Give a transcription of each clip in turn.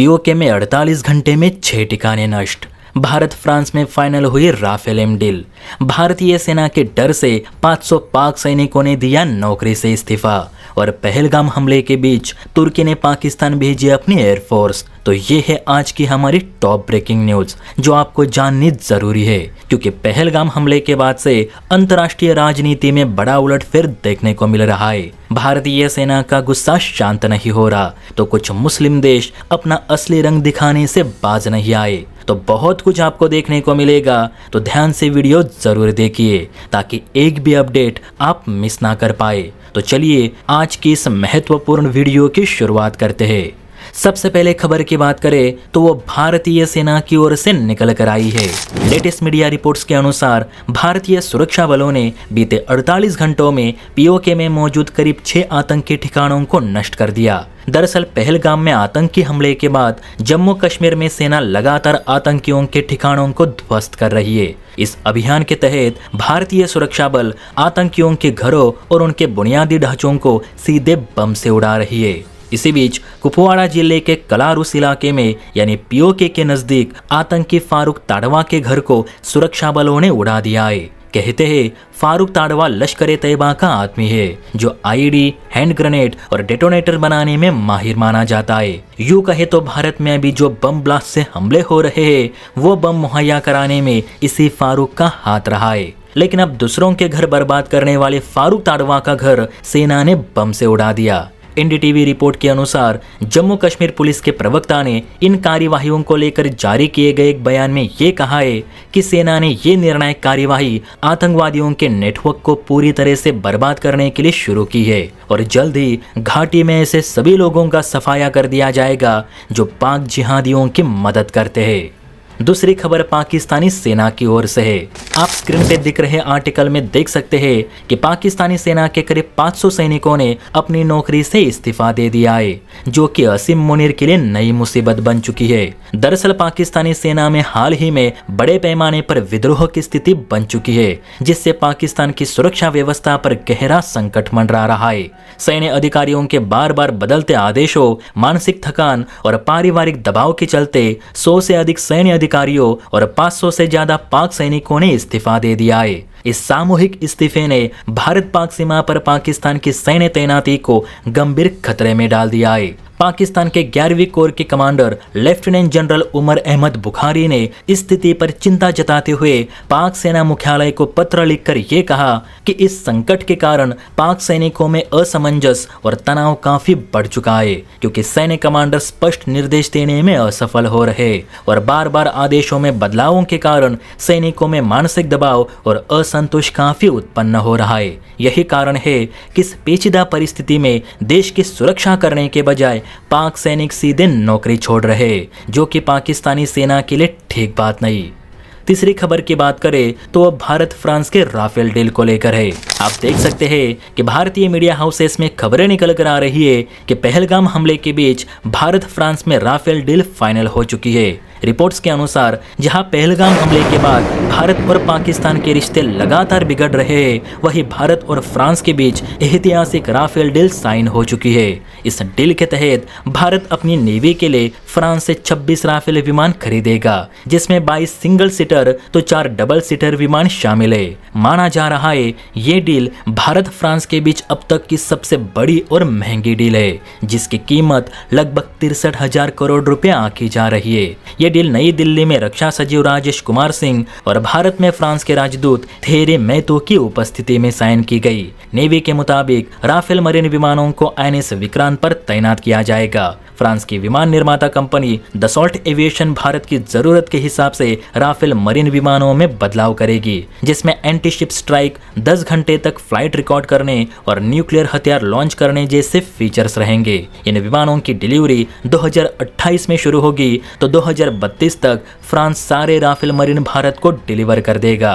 PoK में 48 घंटे में 6 ठिकाने नष्ट। भारत फ्रांस में फाइनल हुई राफेल एम डील। भारतीय सेना के डर से 500 पाक सैनिकों ने दिया नौकरी से इस्तीफा। और पहलगाम हमले के बीच तुर्की ने पाकिस्तान भेजी अपनी एयरफोर्स। तो ये है आज की हमारी टॉप ब्रेकिंग न्यूज जो आपको जाननी जरूरी है, क्योंकि पहलगाम हमले के बाद से अंतर्राष्ट्रीय राजनीति में बड़ा उलटफेर देखने को मिल रहा है। भारतीय सेना का गुस्सा शांत नहीं हो रहा तो कुछ मुस्लिम देश अपना असली रंग दिखाने से बाज नहीं आए। तो बहुत कुछ आपको देखने को मिलेगा, तो ध्यान से वीडियो जरूर देखिए ताकि एक भी अपडेट आप मिस ना कर पाए। तो चलिए आज की इस महत्वपूर्ण वीडियो की शुरुआत करते हैं। सबसे पहले खबर की बात करें तो वो भारतीय सेना की ओर से निकल कर आई है। लेटेस्ट मीडिया रिपोर्ट्स के अनुसार भारतीय सुरक्षा बलों ने बीते 48 घंटों में पीओके में मौजूद करीब 6 आतंकी ठिकानों को नष्ट कर दिया। दरअसल पहलगाम में आतंकी हमले के बाद जम्मू कश्मीर में सेना लगातार आतंकियों के ठिकानों को ध्वस्त कर रही है। इस अभियान के तहत भारतीय सुरक्षा बल आतंकियों के घरों और उनके बुनियादी ढांचों को सीधे बम से उड़ा रही है। इसी बीच कुपवाड़ा जिले के कलारुस इलाके में यानी पीओके के नजदीक आतंकी फारूक ताड़वा के घर को सुरक्षा बलों ने उड़ा दिया है। कहते हैं फारूक ताड़वा लश्कर ए तैयबा का आदमी है जो आईडी, हैंड ग्रेनेड और डेटोनेटर बनाने में माहिर माना जाता है। यूं कहे तो भारत में अभी जो बम ब्लास्ट से हमले हो रहे हैं वो बम मुहैया कराने में इसी फारूक का हाथ रहा है। लेकिन अब दूसरों के घर बर्बाद करने वाले फारूक ताड़वा का घर सेना ने बम से उड़ा दिया। एनडीटीवी रिपोर्ट के अनुसार जम्मू कश्मीर पुलिस के प्रवक्ता ने इन कार्यवाहियों को लेकर जारी किए गए एक बयान में ये कहा है कि सेना ने ये निर्णायक कार्यवाही आतंकवादियों के नेटवर्क को पूरी तरह से बर्बाद करने के लिए शुरू की है और जल्द ही घाटी में ऐसे सभी लोगों का सफाया कर दिया जाएगा जो पाक जिहादियों की मदद करते हैं। दूसरी खबर पाकिस्तानी सेना की ओर से है। आप स्क्रीन पे दिख रहे आर्टिकल में देख सकते हैं कि पाकिस्तानी सेना के करीब 500 सैनिकों ने अपनी नौकरी से इस्तीफा दे दिया है, जो कि असीम मुनीर के लिए नई मुसीबत बन चुकी है। दरअसल पाकिस्तानी सेना में हाल ही में बड़े पैमाने पर विद्रोह की स्थिति बन चुकी है, जिससे पाकिस्तान की सुरक्षा व्यवस्था पर गहरा संकट मंडरा रहा है। सैन्य अधिकारियों के बार बार बदलते आदेशों, मानसिक थकान और पारिवारिक दबाव के चलते 100 से अधिक सैन्य अधिकारियों और 500 से ज्यादा पाक सैनिकों ने इस्तीफा दे दिया है। इस सामूहिक इस्तीफे ने भारत पाक सीमा पर पाकिस्तान की सैन्य तैनाती को गंभीर खतरे में डाल दिया है। पाकिस्तान के 11वीं कोर के commander lieutenant general Umar Ahmed Bukhari ने इस स्थिति पर चिंता जताते हुए पाक सेना मुख्यालय को पत्र लिखकर ये कहा कि इस संकट के कारण पाक सैनिकों में असमंजस और तनाव काफी बढ़ चुका है, क्योंकि सैन्य कमांडर स्पष्ट निर्देश देने में असफल हो रहे और बार बार आदेशों में बदलावों के कारण सैनिकों में मानसिक दबाव और असंतोष काफी उत्पन्न हो रहा है। यही कारण है कि इस पेचीदा परिस्थिति में देश की सुरक्षा करने के बजाय पाक सैनिक सीधे नौकरी छोड़ रहे, जो कि पाकिस्तानी सेना के लिए ठीक बात नहीं। तीसरी खबर की बात करें तो वह भारत फ्रांस के राफेल डील को लेकर है। आप देख सकते हैं कि भारतीय मीडिया हाउसेस में खबरें निकल कर आ रही है कि पहलगाम हमले के बीच भारत फ्रांस में राफेल डील फाइनल हो चुकी है। रिपोर्ट्स के अनुसार जहां पहलगाम हमले के बाद भारत और पाकिस्तान के रिश्ते लगातार बिगड़ रहे हैं, वहीं भारत और फ्रांस के बीच ऐतिहासिक राफेल डील साइन हो चुकी है। इस डील के तहत भारत अपनी नेवी के लिए फ्रांस से 26 राफेल विमान खरीदेगा, जिसमें 22 सिंगल सीटर तो 4 डबल सीटर विमान शामिल है। माना जा रहा है ये डील भारत फ्रांस के बीच अब तक की सबसे बड़ी और महंगी डील है, जिसकी कीमत लगभग 63,000 करोड़ रुपए आंकी जा रही है। ये डील नई दिल्ली में रक्षा सचिव राजेश कुमार सिंह और भारत में फ्रांस के राजदूत थेरे मैतो की उपस्थिति में साइन की गई। नेवी के मुताबिक राफेल मरीन विमानों को एनएस विक्रांत पर तैनात किया जाएगा। फ्रांस की विमान निर्माता कंपनी दसॉल्ट एविएशन भारत की जरूरत के हिसाब से राफेल मरीन विमानों में बदलाव करेगी, जिसमें एंटी शिप स्ट्राइक, 10 घंटे तक फ्लाइट रिकॉर्ड करने और न्यूक्लियर हथियार लॉन्च करने जैसे फीचर्स रहेंगे। इन विमानों की डिलीवरी 2028 में शुरू होगी तो 2032 तक फ्रांस सारे राफेल मरीन भारत को डिलीवर कर देगा।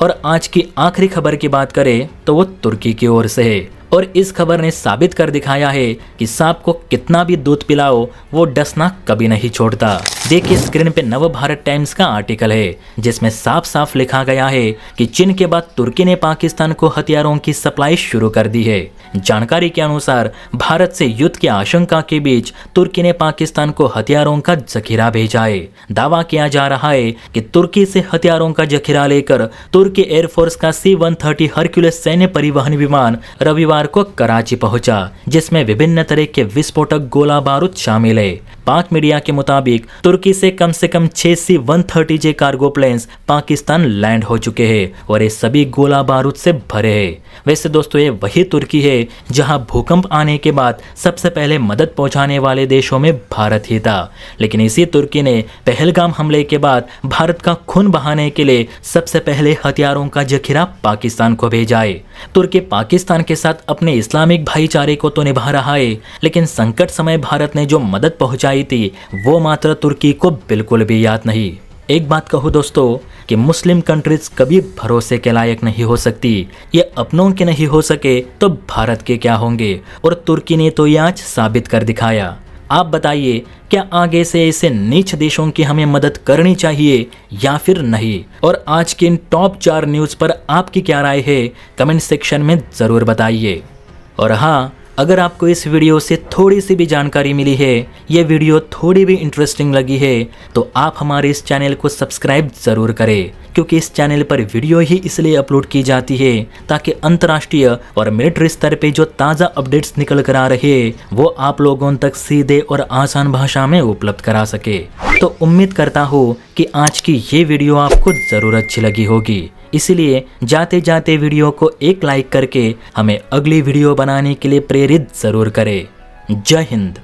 और आज की आखिरी खबर की बात करें तो वो तुर्की की ओर से है। और इस खबर ने साबित कर दिखाया है कि सांप को कितना भी दूध पिलाओ वो डसना कभी नहीं छोड़ता। देखिए स्क्रीन पे नवभारत टाइम्स का आर्टिकल है जिसमें साफ साफ लिखा गया है कि चीन के बाद तुर्की ने पाकिस्तान को हथियारों की सप्लाई शुरू कर दी है। जानकारी के अनुसार भारत से युद्ध की आशंका के बीच तुर्की ने पाकिस्तान को हथियारों का जखीरा भेजा है। दावा किया जा रहा है कि तुर्की से हथियारों का जखीरा लेकर तुर्की एयरफोर्स का C-130 हरक्यूलिस सैन्य परिवहन विमान रविवार को कराची पहुंचा, जिसमें विभिन्न तरह के विस्फोटक गोला बारूद शामिल है। पाक मीडिया के मुताबिक तुर्की से कम 6 C-130J cargo planes Pakistan land हो चुके हैं और ये सभी गोला बारूद से भरे हैं। वैसे दोस्तों ये वही तुर्की है जहां भूकंप आने के बाद सबसे पहले मदद पहुंचाने वाले देशों में भारत ही था, लेकिन इसी तुर्की ने पहलगाम हमले के बाद भारत का खून बहाने के लिए सबसे पहले हथियारों का जखीरा पाकिस्तान को भेजा है। तुर्की पाकिस्तान के साथ अपने इस्लामिक भाईचारे को तो निभा रहा है, लेकिन संकट समय भारत ने जो मदद पहुंचाई थी वो मात्र तुर्की को बिल्कुल भी याद नहीं। एक बात कहूँ दोस्तों कि मुस्लिम कंट्रीज कभी भरोसे के लायक नहीं हो सकती। ये अपनों के नहीं हो सके तो भारत के क्या होंगे, और तुर्की ने तो ये आज साबित कर दिखाया। आप बताइए क्या आगे से ऐसे नीच देशों की हमें मदद करनी चाहिए या फिर नहीं? और आज के इन टॉप 4 न्यूज़ पर आपकी क्या राय है कमेंट सेक्शन में ज़रूर बताइए। और हाँ, अगर आपको इस वीडियो से थोड़ी सी भी जानकारी मिली है, ये वीडियो थोड़ी भी इंटरेस्टिंग लगी है, तो आप हमारे इस चैनल को सब्सक्राइब ज़रूर करें, क्योंकि इस चैनल पर वीडियो ही इसलिए अपलोड की जाती है ताकि अंतर्राष्ट्रीय और मिलिट्री स्तर पे जो ताज़ा अपडेट्स निकल कर आ रहे हैं वो आप लोगों तक सीधे और आसान भाषा में उपलब्ध करा सके। तो उम्मीद करता हूँ कि आज की ये वीडियो आपको ज़रूर अच्छी लगी होगी, इसलिए जाते जाते वीडियो को एक लाइक करके हमें अगली वीडियो बनाने के लिए प्रेरित ज़रूर करें। जय हिंद।